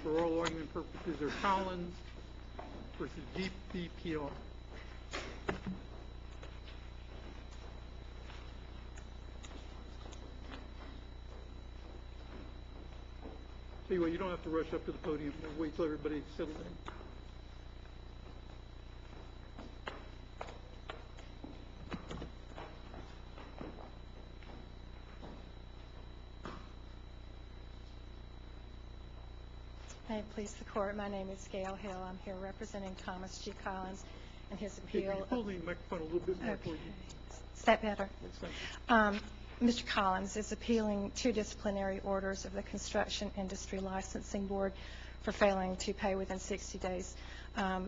for oral argument purposes are Collins versus DPPR. Tell you what, you don't have to rush up to the podium. We'll wait till everybody settles in. May it please the Court, my name is Gail Hill. I'm here representing Thomas G. Collins and his appeal. Can you pull the microphone a little bit more, please? Is that better? Yes, thank you. Mr. Collins is appealing 2 disciplinary orders of the Construction Industry Licensing Board for failing to pay within 60 days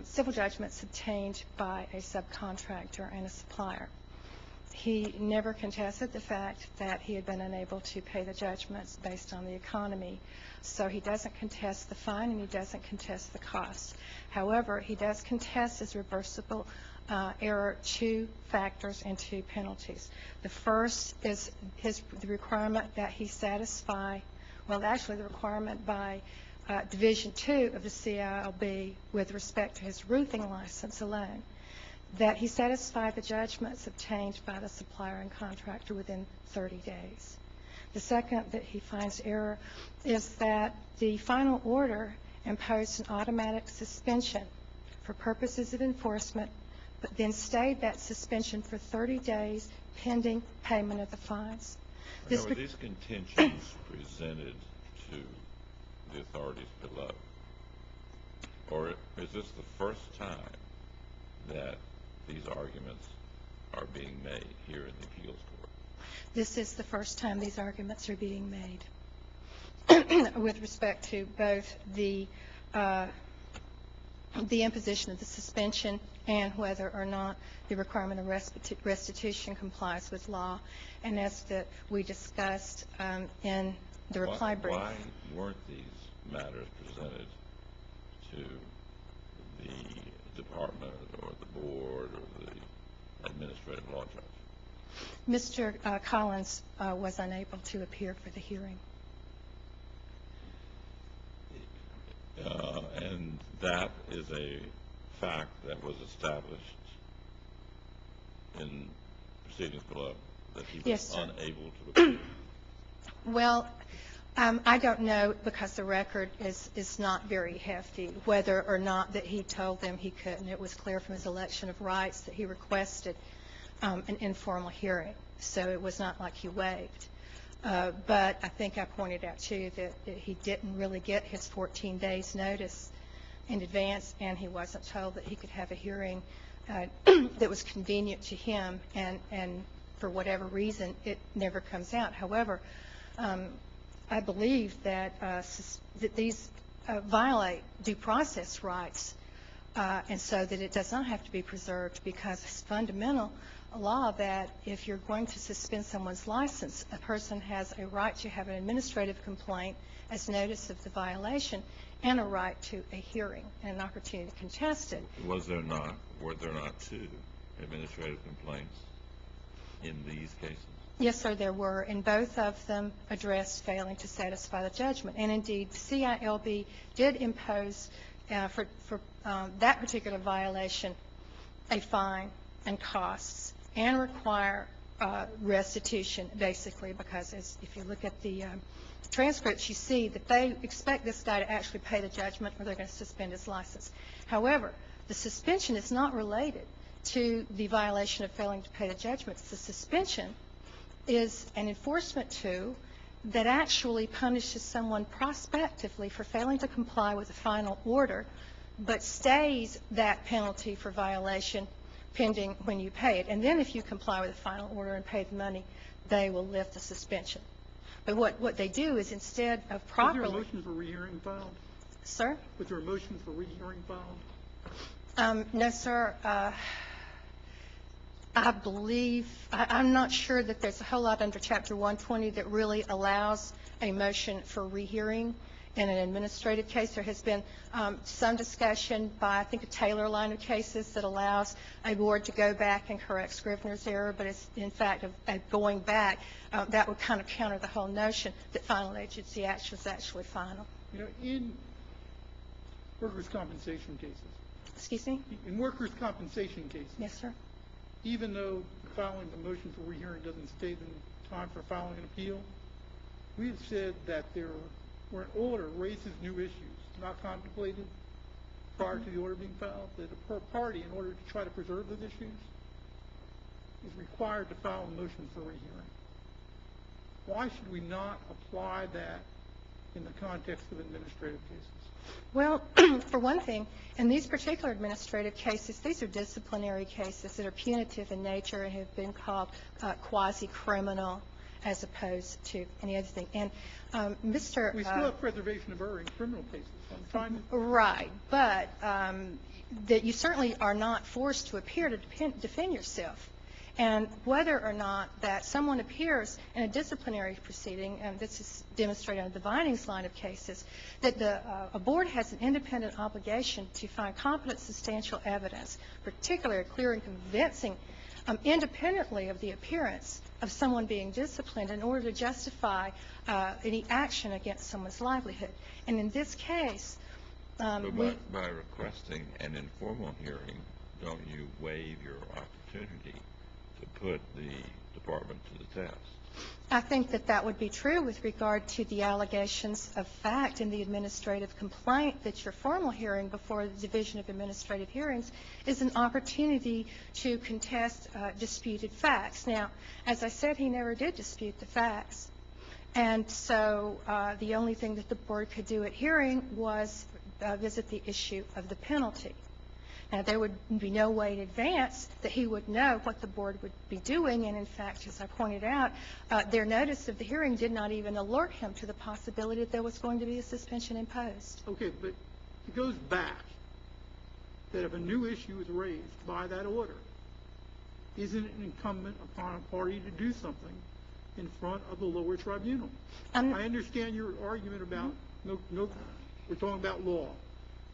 civil judgments obtained by a subcontractor and a supplier. He never contested the fact that he had been unable to pay the judgments based on the economy, so he doesn't contest the fine and he doesn't contest the cost. However, he does contest his reversible error 2 factors and 2 penalties. The first is the requirement that he satisfy, well, actually the requirement by Division 2 of the CILB with respect to his roofing license alone, that he satisfied the judgments obtained by the supplier and contractor within 30 days. The second that he finds error is that the final order imposed an automatic suspension for purposes of enforcement, but then stayed that suspension for 30 days pending payment of the fines. Were these contentions presented to the authorities below? Or is this the first time that these arguments are being made here in the appeals court? This is the first time these arguments are being made with respect to both the imposition of the suspension and whether or not the requirement of restitution complies with law. And as we discussed in the reply brief. Why weren't these matters presented to the department or the board or the administrative law judge? Mr. Collins was unable to appear for the hearing. And that is a fact that was established in proceedings below, that he was Yes, unable to appear? Well, I don't know, because the record is not very hefty, whether or not that he told them he couldn't. It was clear from his election of rights that he requested an informal hearing, so it was not like he waived. But I think I pointed out, too, that he didn't really get his 14 days notice in advance, and he wasn't told that he could have a hearing that was convenient to him, and for whatever reason, it never comes out. However, I believe that these violate due process rights, and so that it does not have to be preserved, because it's fundamental law that if you're going to suspend someone's license, a person has a right to have an administrative complaint as notice of the violation and a right to a hearing and an opportunity to contest it. Were there not 2 administrative complaints in these cases? Yes, sir, there were, and both of them addressed failing to satisfy the judgment. And indeed, the CILB did impose for that particular violation a fine and costs and require restitution, basically, because if you look at the transcripts, you see that they expect this guy to actually pay the judgment or they're going to suspend his license. However, the suspension is not related to the violation of failing to pay the judgments. The suspension is an enforcement tool that actually punishes someone prospectively for failing to comply with the final order, but stays that penalty for violation pending when you pay it. And then if you comply with the final order and pay the money, they will lift the suspension. But what they do is, instead of properly... Was there a motion for rehearing filed? Sir? Was there a motion for rehearing filed? No, sir. I believe, I'm not sure that there's a whole lot under Chapter 120 that really allows a motion for rehearing in an administrative case. There has been some discussion by, I think, a Taylor line of cases that allows a board to go back and correct Scrivener's error, but it's, in fact, going back, that would kind of counter the whole notion that final agency action is actually final. You know, in workers' compensation cases. Excuse me? In workers' compensation cases, Yes, sir. even though filing the motion for rehearing doesn't state the time for filing an appeal, we have said that where an order raises new issues not contemplated prior to the order being filed, that a party, in order to try to preserve those issues, is required to file a motion for rehearing. Why should we not apply that in the context of administrative cases? Well, for one thing, in these particular administrative cases, these are disciplinary cases that are punitive in nature and have been called quasi-criminal as opposed to any other thing. And Mr. We still have preservation of error in criminal cases. I'm trying to... Right, but that you certainly are not forced to appear to defend yourself. And whether or not that someone appears in a disciplinary proceeding, and this is demonstrated on the Vinings line of cases, that a board has an independent obligation to find competent, substantial evidence, particularly clear and convincing, independently of the appearance of someone being disciplined in order to justify any action against someone's livelihood. And in this case, By requesting an informal hearing, don't you waive your opportunity to put the department to the test? I think that that would be true with regard to the allegations of fact in the administrative complaint, that your formal hearing before the Division of Administrative Hearings is an opportunity to contest disputed facts. Now, as I said, he never did dispute the facts. And so the only thing that the board could do at hearing was visit the issue of the penalty. Now, there would be no way in advance that he would know what the board would be doing, and in fact, as I pointed out, their notice of the hearing did not even alert him to the possibility that there was going to be a suspension imposed. Okay, but it goes back that if a new issue is raised by that order, isn't it incumbent upon a party to do something in front of the lower tribunal? I understand your argument about we're talking about law.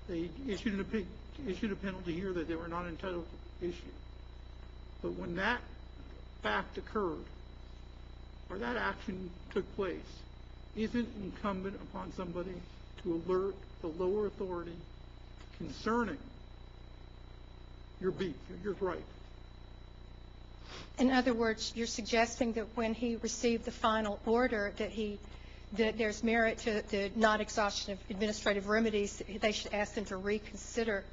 They issued a penalty here that they were not entitled to issue. But when that fact occurred, or that action took place, isn't it incumbent upon somebody to alert the lower authority concerning your beef, your right? In other words, you're suggesting that when he received the final order that there's merit to the non-exhaustion of administrative remedies, they should ask them to reconsider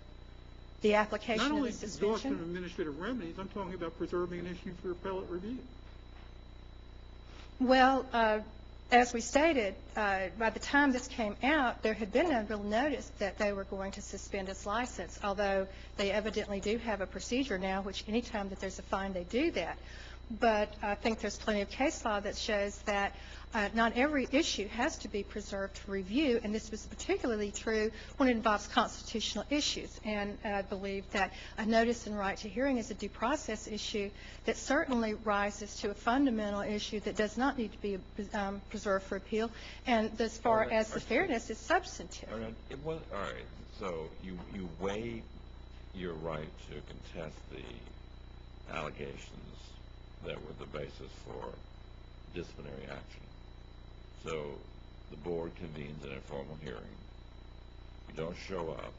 the application of the suspension? Not only exhaustion of administrative remedies, I'm talking about preserving an issue for appellate review. Well, as we stated, by the time this came out, there had been no real notice that they were going to suspend his license, although they evidently do have a procedure now, which any time that there's a fine, they do that. But I think there's plenty of case law that shows that not every issue has to be preserved for review, and this was particularly true when it involves constitutional issues. And I believe that a notice and right to hearing is a due process issue that certainly rises to a fundamental issue that does not need to be preserved for appeal. And as far as the fairness is substantive. All right. So you waive your right to contest the allegations that were the basis for disciplinary action. So the board convenes an informal hearing. You don't show up.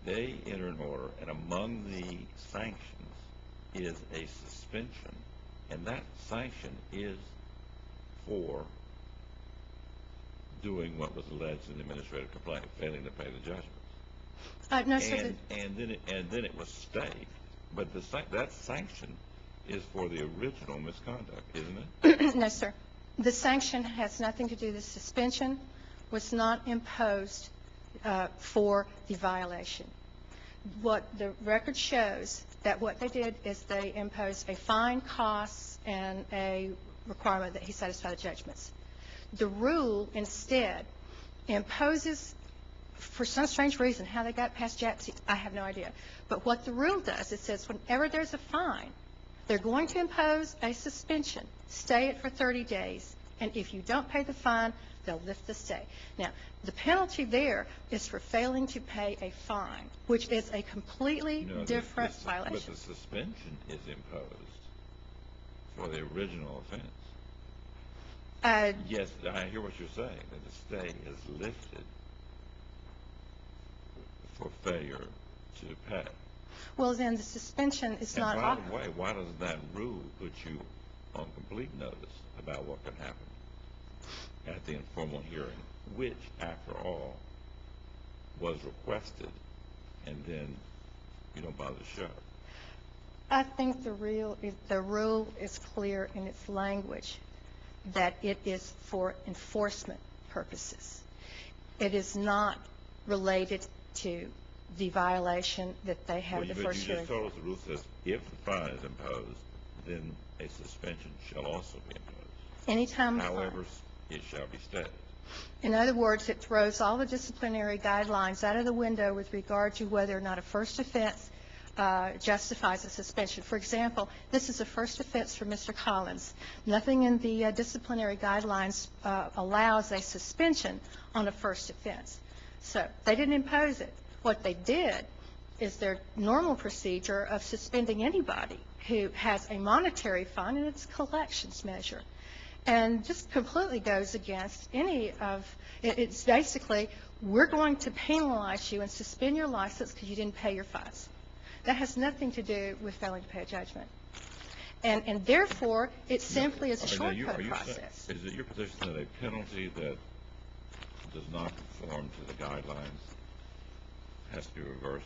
They enter an order, and among the sanctions is a suspension, and that sanction is for doing what was alleged in the administrative complaint, failing to pay the judgments. No, sir. And then it was stayed. But that sanction is for the original misconduct, isn't it? No, sir. The sanction has nothing to do. The suspension was not imposed for the violation. What the record shows that what they did is they imposed a fine, costs, and a requirement that he satisfy the judgments. The rule instead imposes, for some strange reason, how they got past JATSE, I have no idea. But what the rule does, it says whenever there's a fine, they're going to impose a suspension, stay it for 30 days, and if you don't pay the fine, they'll lift the stay. Now, the penalty there is for failing to pay a fine, which is a completely different violation. But the suspension is imposed for the original offense. Yes, I hear what you're saying, that the stay is lifted for failure to pay. Well, then the suspension is And not. by the way, why does that rule put you on complete notice about what could happen at the informal hearing, which, after all, was requested, and then you don't bother to show? I think the rule is clear in its language that it is for enforcement purposes. It is not related to the violation that they have the first But you hearing. just told us the rule says if the fine is imposed, then a suspension shall also be imposed. Anytime. However, it shall be stayed. In other words, it throws all the disciplinary guidelines out of the window with regard to whether or not a first offense justifies a suspension. For example, this is a first offense for Mr. Collins. Nothing in the disciplinary guidelines allows a suspension on a first offense. So they didn't impose it. What they did is their normal procedure of suspending anybody who has a monetary fine, and it's a collections measure. And just completely goes against any of, it's basically, we're going to penalize you and suspend your license because you didn't pay your fines. That has nothing to do with failing to pay a judgment. And therefore, it simply is a shortcut process. Is it your position that a penalty that does not conform to the guidelines has to be reversed?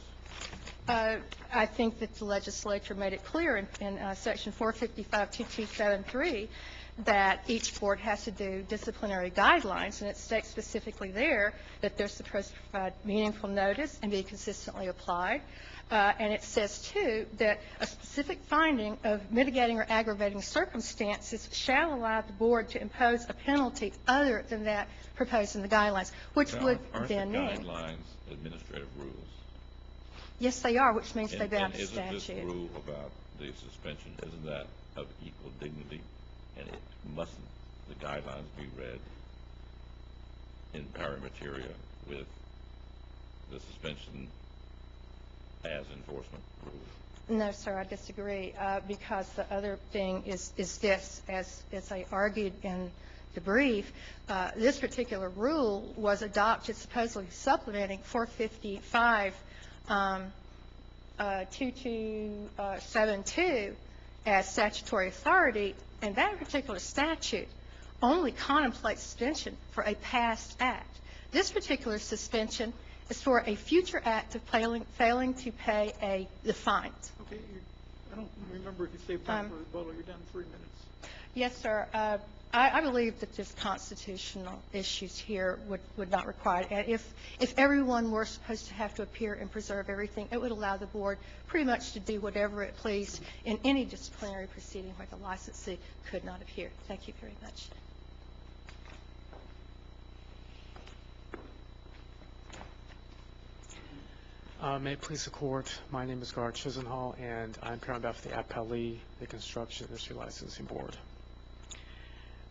I think that the legislature made it clear in Section 455-2273 that each board has to do disciplinary guidelines, and it states specifically there that they're supposed to provide meaningful notice and be consistently applied. And it says, too, that a specific finding of mitigating or aggravating circumstances shall allow the board to impose a penalty other than that proposed in the guidelines, which would then mean. Aren't the guidelines administrative rules? Yes, they are, which means they bound the Isn't this statute. rule about the suspension, isn't that of equal dignity? And it mustn't the guidelines be read in pari materia with the suspension as enforcement rules? No, sir, I disagree, because the other thing is this, as I argued in the brief, this particular rule was adopted supposedly supplementing 455-2272 as statutory authority, and that particular statute only contemplates suspension for a past act. This particular suspension is for a future act of failing to pay the fines. Okay, I don't remember if you saved time for rebuttal. You're down to 3 minutes. Yes, sir. I believe that there's constitutional issues here would not require it. And if everyone were supposed to have to appear and preserve everything, it would allow the board pretty much to do whatever it pleased in any disciplinary proceeding where the licensee could not appear. Thank you very much. May it please the Court, my name is Gar Chisenhall, and I'm here on behalf of the APLE, the Construction Industry Licensing Board.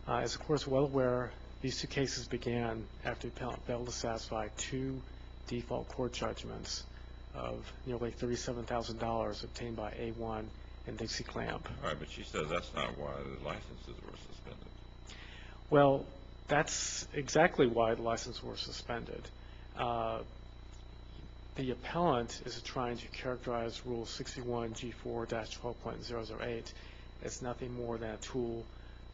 As the Court is well aware, these two cases began after the appellant failed to satisfy two default court judgments of nearly $37,000 obtained by A1 and Dixie Clamp. All right, but she says that's not why the licenses were suspended. Well, that's exactly why the licenses were suspended. The appellant is trying to characterize Rule 61G4-12.008 as nothing more than a tool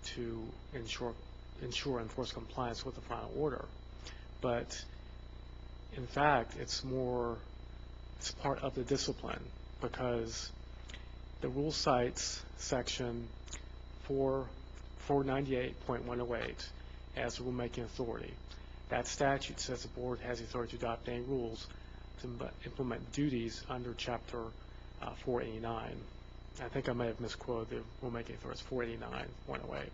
to ensure and enforce compliance with the final order. But in fact, it's part of the discipline, because the rule cites Section 498.108 as the rulemaking authority. That statute says the board has the authority to adopt any rules to implement duties under Chapter 489. I think I may have misquoted the rulemaking authority. It's 489.108.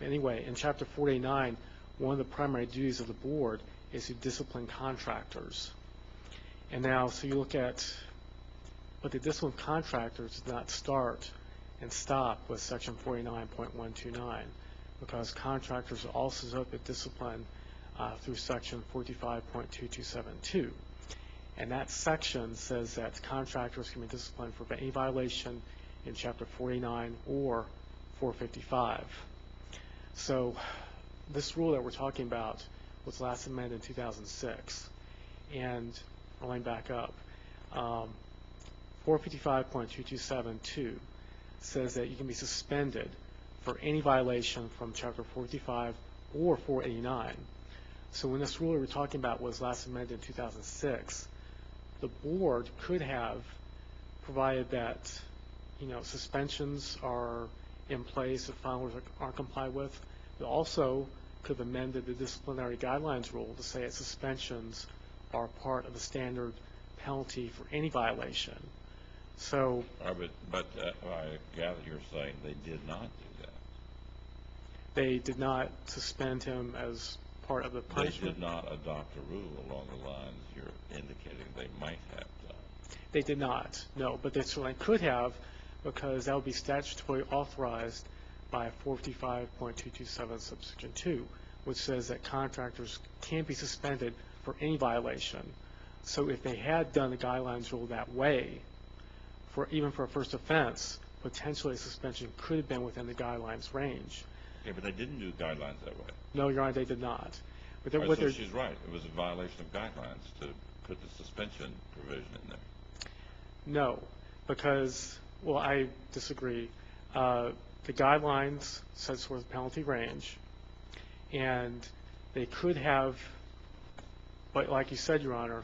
Anyway, in Chapter 489, one of the primary duties of the board is to discipline contractors. And now, so you look at, but the discipline of contractors does not start and stop with Section 489.129, because contractors are also subject to discipline through Section 45.2272. And that section says that contractors can be disciplined for any violation in Chapter 489 or 455. So this rule that we're talking about was last amended in 2006. And Let me back up. 455.227.2 says that you can be suspended for any violation from Chapter 455 or 489. So when this rule we were talking about was last amended in 2006, the board could have provided that, suspensions are in place if final orders aren't complied with, but also could have amended the disciplinary guidelines rule to say that suspensions are part of the standard penalty for any violation. So, but I gather you're saying they did not do that. They did not suspend him as part of the punishment? They did not adopt a rule along the lines you're indicating they might have done. They did not, no, but they certainly could have, because that would be statutorily authorized by 455.227 subsection 2, which says that contractors can't be suspended for any violation. So if they had done the guidelines rule that way, even for a first offense, potentially a suspension could have been within the guidelines range. Okay, but they didn't do guidelines that way. No, Your Honor, they did not. But All right, so she's right. It was a violation of guidelines to put the suspension provision in there. No, because, well, I disagree. The guidelines sets forth a penalty range, and they could have, but like you said, Your Honor,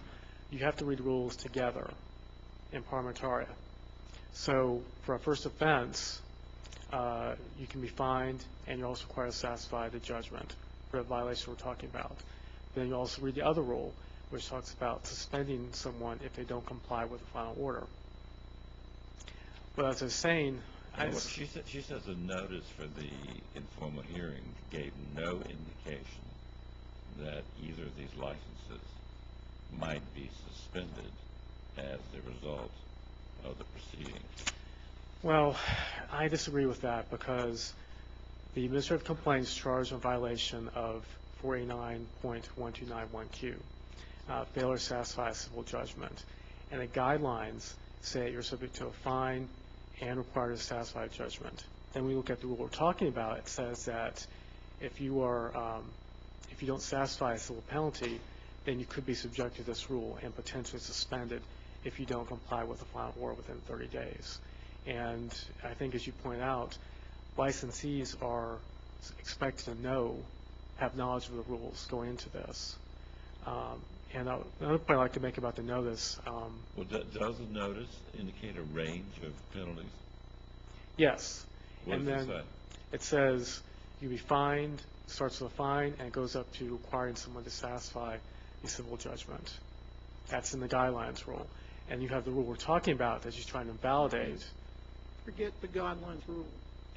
you have to read rules together in parliamentaria. So for a first offense, you can be fined, and you're also required to satisfy the judgment for the violation we're talking about. Then you also read the other rule, which talks about suspending someone if they don't comply with the final order. But as I was saying, she says the notice for the informal hearing gave no indication that either of these licenses might be suspended as the result of the proceedings. Well, I disagree with that, because the administrative complaints charged in violation of 489.1291Q, failure to satisfy a civil judgment, and the guidelines say you're subject to a fine and required to satisfy a judgment. Then we look at the rule we're talking about. It says that if you don't satisfy a civil penalty, then you could be subject to this rule and potentially suspended if you don't comply with the final order within 30 days. And I think, as you point out, licensees are expected to have knowledge of the rules going into this. And another point I'd like to make about the notice. Well, does the notice indicate a range of penalties? Yes. What does it say? It says you'll be fined, starts with a fine, and it goes up to requiring someone to satisfy a civil judgment. That's in the guidelines rule. And you have the rule we're talking about that you're trying to validate. Forget the guidelines rule.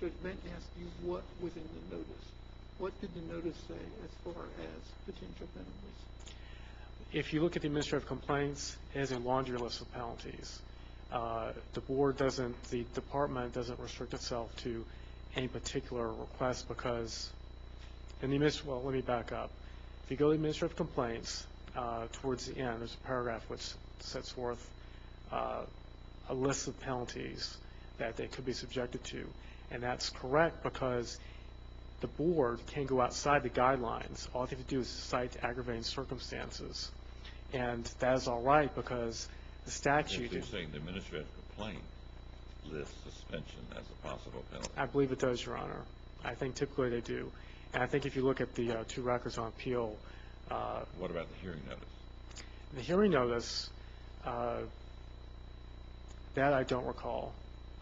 Judge Benton asked you what was in the notice. What did the notice say as far as potential penalties? If you look at the administrative complaints, it has a laundry list of penalties. The department doesn't restrict itself to any particular request, because let me back up. If you go to the administrative complaints, towards the end, there's a paragraph which sets forth a list of penalties that they could be subjected to. And that's correct, because the board can go outside the guidelines. All they have to do is cite aggravating circumstances. And that is all right, because the statute... You're saying the administrative complaint lists suspension as a possible penalty? I believe it does, Your Honor. I think typically they do. And I think if you look at the two records on appeal... what about the hearing notice? The hearing notice, that I don't recall.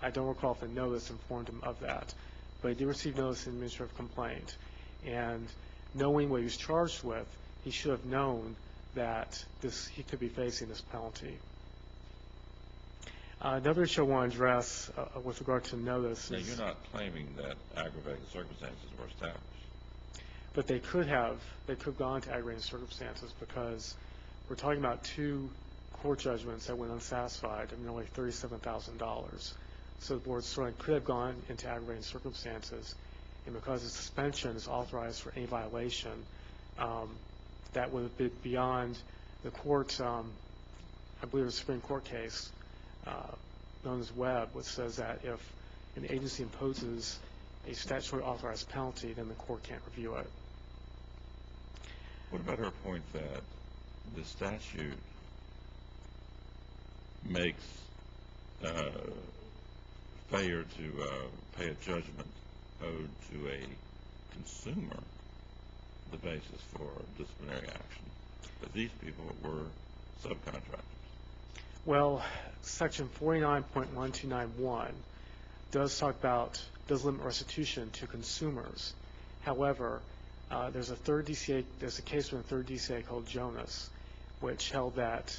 I don't recall if the notice informed him of that. But he did receive notice in the administrative complaint. And knowing what he was charged with, he should have known that he could be facing this penalty. Another issue I want to address with regard to notice now, is... you're not claiming that aggravating circumstances were established. But they could have gone to aggravating circumstances, because we're talking about two court judgments that went unsatisfied of nearly $37,000. So the board certainly could have gone into aggravating circumstances, and because the suspension is authorized for any violation, that would have been beyond the court's, I believe, a Supreme Court case known as Webb, which says that if an agency imposes a statutorily authorized penalty, then the court can't review it. What about her point that the statute makes failure to pay a judgment owed to a consumer the basis for disciplinary action. But these people were subcontractors. Well, Section 49.1291 does limit restitution to consumers. However, there's a case from the third DCA called Jonas, which held that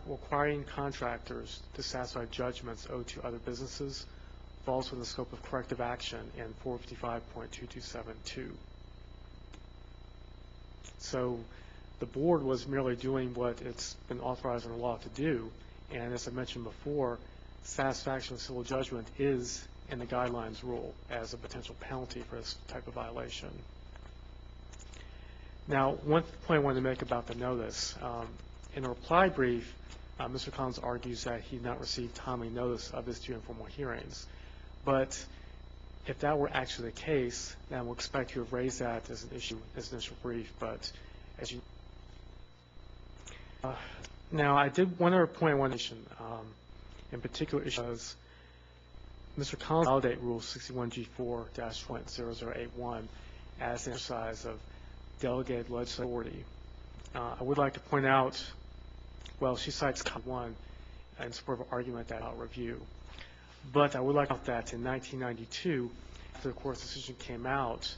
requiring contractors to satisfy judgments owed to other businesses falls within the scope of corrective action in 455.2272. So the board was merely doing what it's been authorized in the law to do, and as I mentioned before, satisfaction of civil judgment is in the guidelines rule as a potential penalty for this type of violation. Now, one point I wanted to make about the notice. In a reply brief, Mr. Collins argues that he did not receive timely notice of his 2 informal hearings. But if that were actually the case, then we'll expect to have raised that as an issue as an initial brief. But as you now, I did one other point I wanted to mention. In particular, is Mr. Collins validate Rule 61G4-.0081 as an exercise of delegated legislative authority. I would like to point out, well, she cites Count 1 in support of an argument that I'll review. But I would like to point out that in 1992, after the court's decision came out,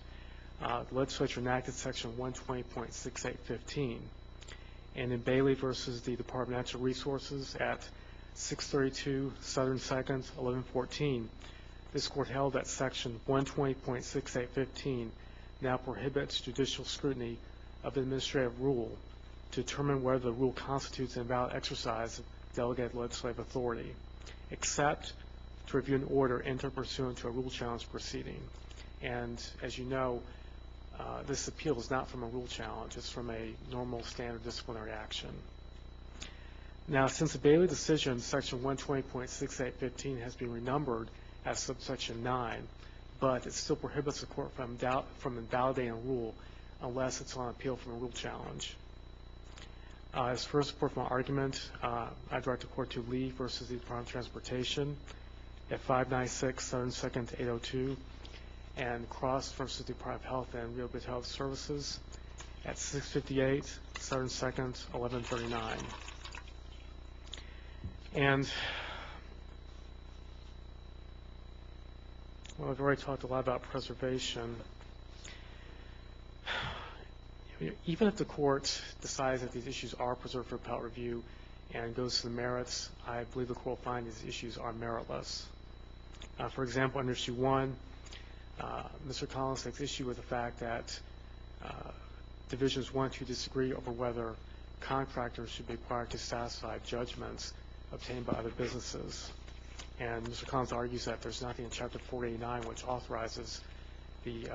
the legislature enacted Section 120.6815. And in Bailey versus the Department of Natural Resources at 632 Southern 2nd, 1114, this court held that Section 120.6815 now prohibits judicial scrutiny of the administrative rule to determine whether the rule constitutes an invalid exercise of delegated legislative authority, except to review an order entered pursuant to a rule challenge proceeding. And as you know, this appeal is not from a rule challenge. It's from a normal standard disciplinary action. Now, since the Bailey decision, Section 120.6815 has been renumbered as subsection 9, but it still prohibits the court from invalidating a rule unless it's on appeal from a rule challenge. As first support for my argument, I direct the court to Lee versus the Department of Transportation at 596 Southern 2nd, 802, and Cross versus the Department of Health and Rehabilitative Health Services at 658 Southern 2nd, 1139. And well, I've already talked a lot about preservation. Even if the court decides that these issues are preserved for appellate review and goes to the merits, I believe the court will find these issues are meritless. For example, under Issue 1, Mr. Collins takes issue with the fact that Divisions 1 and 2 disagree over whether contractors should be required to satisfy judgments obtained by other businesses. And Mr. Collins argues that there's nothing in Chapter 489 which authorizes the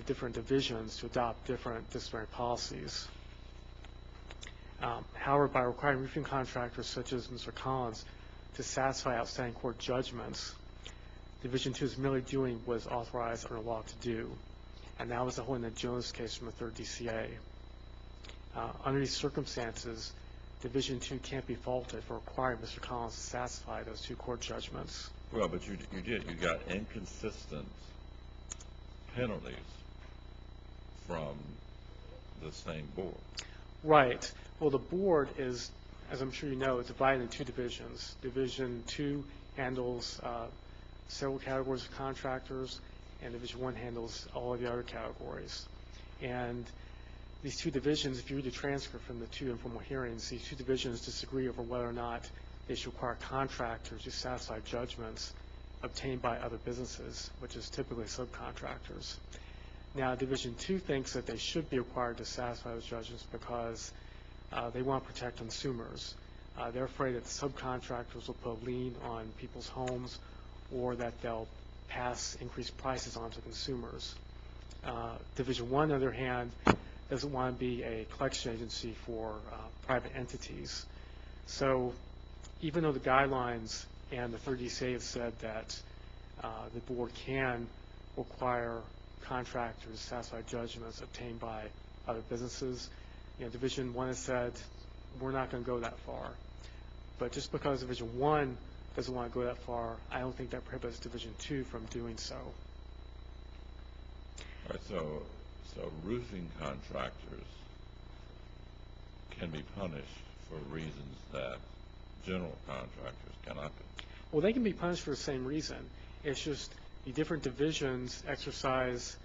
different divisions to adopt different disciplinary policies. However, by requiring roofing contractors such as Mr. Collins to satisfy outstanding court judgments, Division 2 is merely doing what is authorized under law to do. And that was the whole in the Jones case from the 3rd DCA. Under these circumstances, Division 2 can't be faulted for requiring Mr. Collins to satisfy those 2 court judgments. Well, but you got inconsistent penalties from the same board. Right. Well, the board is, as I'm sure you know, divided into 2 divisions. Division 2 handles several categories of contractors, and Division 1 handles all of the other categories. And these 2 divisions, if you read the transcript from the 2 informal hearings, these 2 divisions disagree over whether or not they should require contractors to satisfy judgments obtained by other businesses, which is typically subcontractors. Now, Division 2 thinks that they should be required to satisfy those judgments because they want to protect consumers. They're afraid that the subcontractors will put a lien on people's homes or that they'll pass increased prices on to consumers. Division 1, on the other hand, doesn't want to be a collection agency for private entities. So even though the guidelines and the 3rd DCA have said that the board can require contractors to satisfy judgments obtained by other businesses, Division 1 has said, we're not going to go that far. But just because Division 1 doesn't want to go that far, I don't think that prohibits Division 2 from doing so. All right, so roofing contractors can be punished for reasons that general contractors cannot be. Well, they can be punished for the same reason. It's just the different divisions exercise,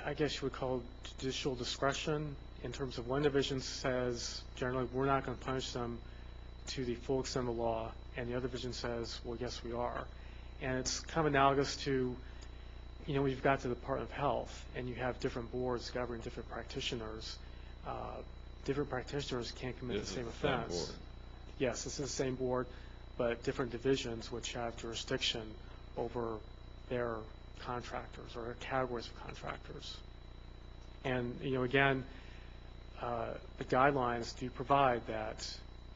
I guess you would call judicial discretion, in terms of one division says, generally, we're not going to punish them to the full extent of the law, and the other division says, well, yes, we are. And it's kind of analogous to, when you've got to the Department of Health, and you have different boards governing different practitioners. Different practitioners can't commit the same offense. Same board. Yes, this is the same board, but different divisions which have jurisdiction over their contractors or categories of contractors. And, again, the guidelines do provide that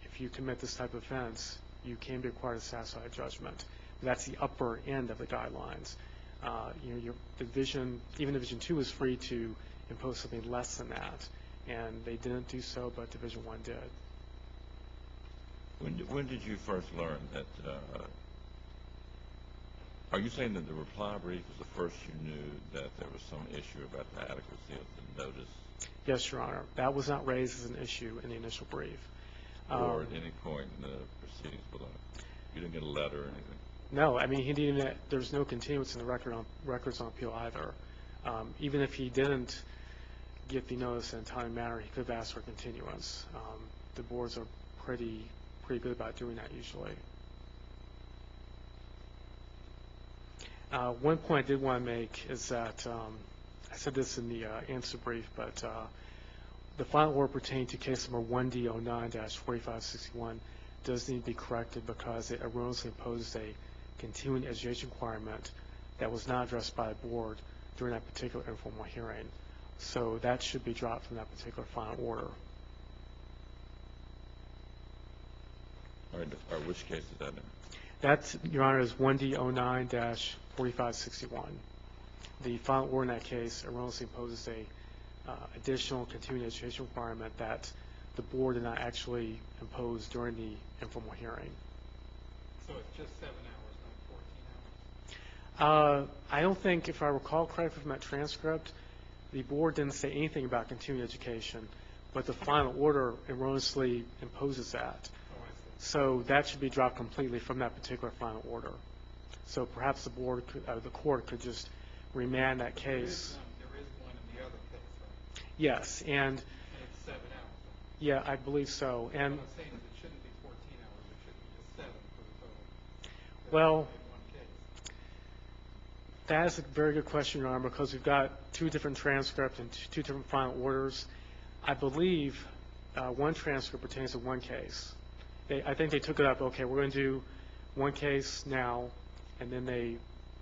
if you commit this type of offense, you can be required to satisfy a judgment. That's the upper end of the guidelines. Your division, even Division 2 is free to impose something less than that, and they didn't do so, but Division 1 did. When did you first learn that? Are you saying that the reply brief was the first you knew that there was some issue about the adequacy of the notice? Yes, Your Honor. That was not raised as an issue in the initial brief. Or at any point in the proceedings below? You didn't get a letter or anything? No, I mean, he didn't. There's no continuance in the records on appeal either. Even if he didn't get the notice in a timely manner, he could have asked for continuance. The boards are pretty good about doing that usually. One point I did want to make is that I said this in the answer brief, but the final order pertaining to case number 1D09-4561 does need to be corrected because it erroneously imposed a continuing education requirement that was not addressed by the board during that particular informal hearing. So that should be dropped from that particular final order. All right, which case is that in? That, Your Honor, is 1D09-4561. The final order in that case erroneously imposes a additional continuing education requirement that the board did not actually impose during the informal hearing. So it's just 7 hours, not 14 hours? I don't think, if I recall correctly from that transcript, the board didn't say anything about continuing education, but the final order erroneously imposes that. Oh, I see. So that should be dropped completely from that particular final order. So perhaps the board, the court could just remand that case. There is one in the other case, right? Yes, and And it's 7 hours. yeah, I believe so. What And I'm saying is it shouldn't be 14 hours, it should be just 7 for the total. well, In one case. that is a very good question, Your Honor, because we've got two different transcripts and two different final orders. I believe one transcript pertains to one case. I think they took it up, okay, we're going to do one case now, and then they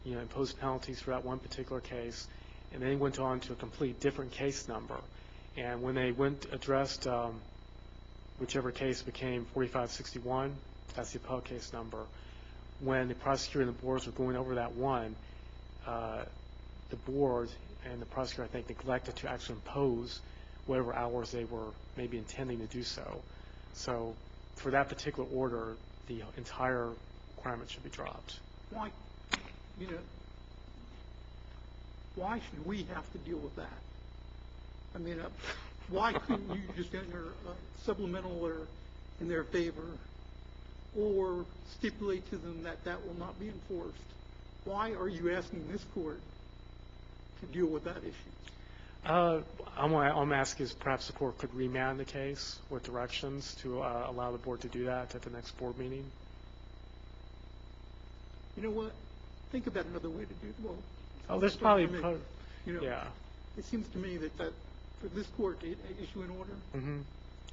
imposed penalties for that one particular case, and then they went on to a complete different case number. And when they addressed whichever case became 4561, that's the appellate case number, when the prosecutor and the boards were going over that one, the board and the prosecutor, I think, neglected to actually impose whatever hours they were maybe intending to do so. So for that particular order, the entire requirement should be dropped. Why, why should we have to deal with that? I mean, why couldn't you just enter a supplemental order in their favor or stipulate to them that that will not be enforced? Why are you asking this court to deal with that issue? I'm asking is perhaps the court could remand the case with directions to allow the board to do that at the next board meeting. You know what? Think about another way to do it. Well, There's probably, yeah. It seems to me that for this court to issue an order,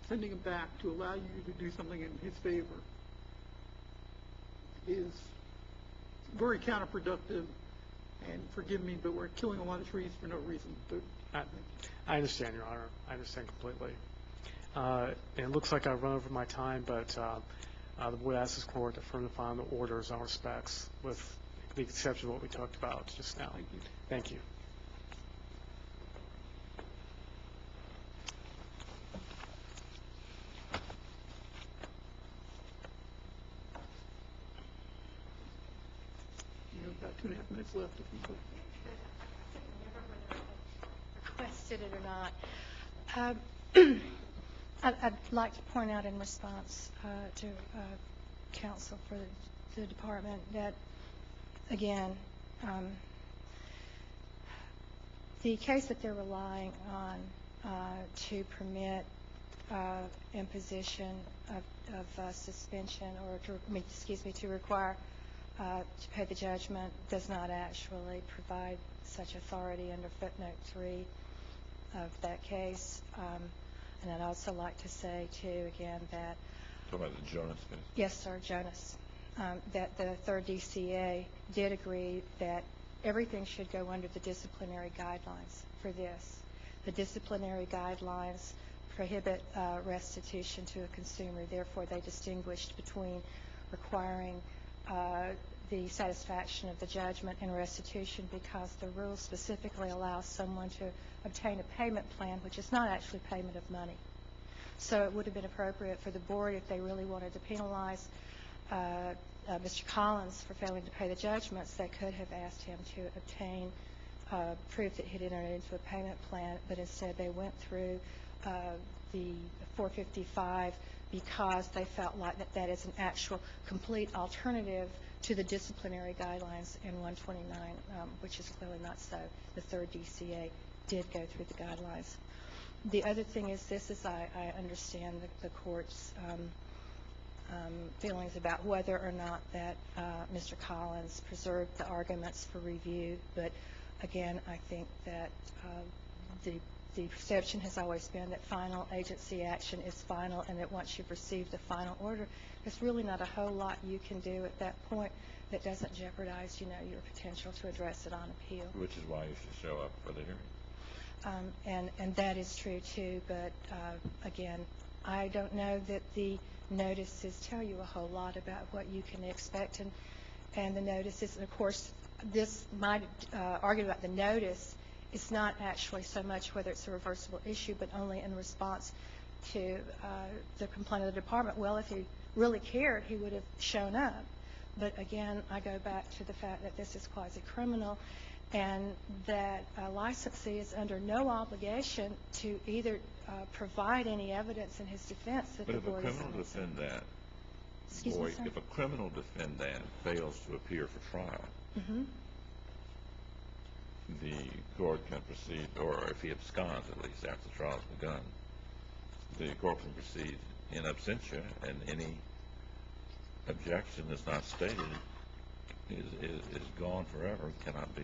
sending him back to allow you to do something in his favor is very counterproductive. And forgive me, but we're killing a lot of trees for no reason. I understand, Your Honor. I understand completely. And it looks like I've run over my time, but the board asks this court to affirm the final orders on respects with the exception of what we talked about just now. Thank you. Thank you. got 2.5 minutes left if you could. Requested it or not. I'd like to point out in response to counsel for the department that, again, the case that they're relying on to permit imposition of suspension or to require to pay the judgment does not actually provide such authority under footnote 3 of that case. And I'd also like to say, too, again, that... Talking about the Jonas case? Yes, sir, Jonas. That the 3rd DCA did agree that everything should go under the disciplinary guidelines for this. The disciplinary guidelines prohibit restitution to a consumer. Therefore, they distinguished between requiring the satisfaction of the judgment and restitution because the rule specifically allows someone to obtain a payment plan, which is not actually payment of money. So it would have been appropriate for the board, if they really wanted to penalize Mr. Collins for failing to pay the judgments, they could have asked him to obtain proof that he'd entered into a payment plan, but instead they went through the 455 because they felt like that is an actual complete alternative to the disciplinary guidelines in 129, which is clearly not so. The 3rd DCA did go through the guidelines. The other thing is this, is I understand the court's feelings about whether or not that Mr. Collins preserved the arguments for review, but again, I think that the perception has always been that final agency action is final, and that once you've received the final order, there's really not a whole lot you can do at that point that doesn't jeopardize, your potential to address it on appeal. Which is why you should show up for the hearing. And that is true too, but again, I don't know that the notices tell you a whole lot about what you can expect, and the notices, and of course, my argument about the notice is not actually so much whether it's a reversible issue, but only in response to the complaint of the department. Well, if he really cared, he would have shown up. But again, I go back to the fact that this is quasi-criminal, and that a licensee is under no obligation to either provide any evidence in his defense that the board is innocent. If a criminal defendant fails to appear for trial, the court can proceed, or if he absconds at least after the trial has begun, the court can proceed in absentia, and any objection that's not stated is gone forever, cannot be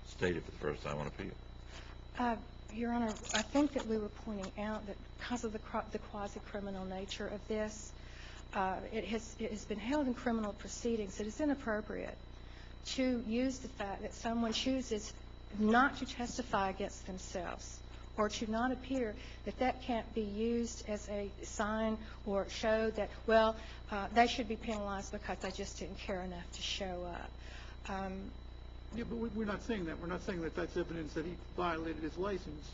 stated for the first time on appeal. Your Honor, I think that we were pointing out that because of the quasi-criminal nature of this, it has been held in criminal proceedings. It is inappropriate to use the fact that someone chooses not to testify against themselves or to not appear, that can't be used as a sign or show that, well, they should be penalized because they just didn't care enough to show up. Yeah, but we're not saying that. We're not saying that that's evidence that he violated his license.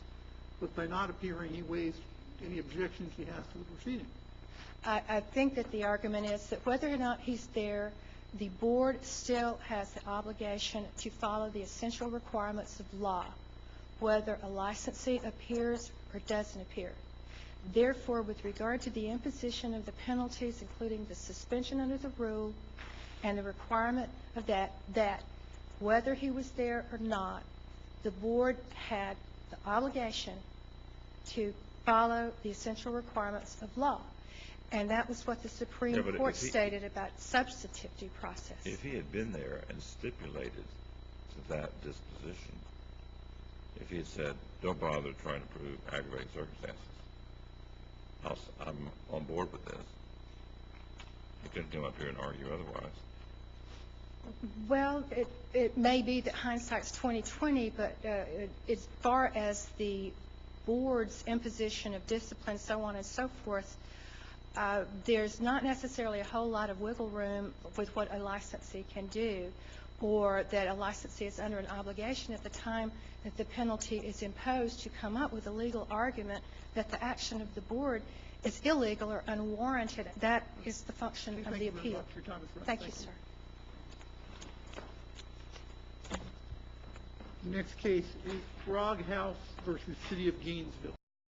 But by not appearing, he waives any objections he has to the proceeding. I think that the argument is that whether or not he's there, the board still has the obligation to follow the essential requirements of law, whether a licensee appears or doesn't appear. Therefore, with regard to the imposition of the penalties, including the suspension under the rule and the requirement of that whether he was there or not, the board had the obligation to follow the essential requirements of law. And that was what the Supreme Court stated about substantive due process. If he had been there and stipulated to that disposition, if he had said, don't bother trying to prove aggravating circumstances, I'm on board with this, he couldn't come up here and argue otherwise. Well, it may be that hindsight's 20/20, but as far as the board's imposition of discipline, so on and so forth, there's not necessarily a whole lot of wiggle room with what a licensee can do, or that a licensee is under an obligation at the time that the penalty is imposed to come up with a legal argument that the action of the board is illegal or unwarranted. That is the function of the appeal. Your time is up. Thank you, sir. Next case is Frog House versus City of Gainesville.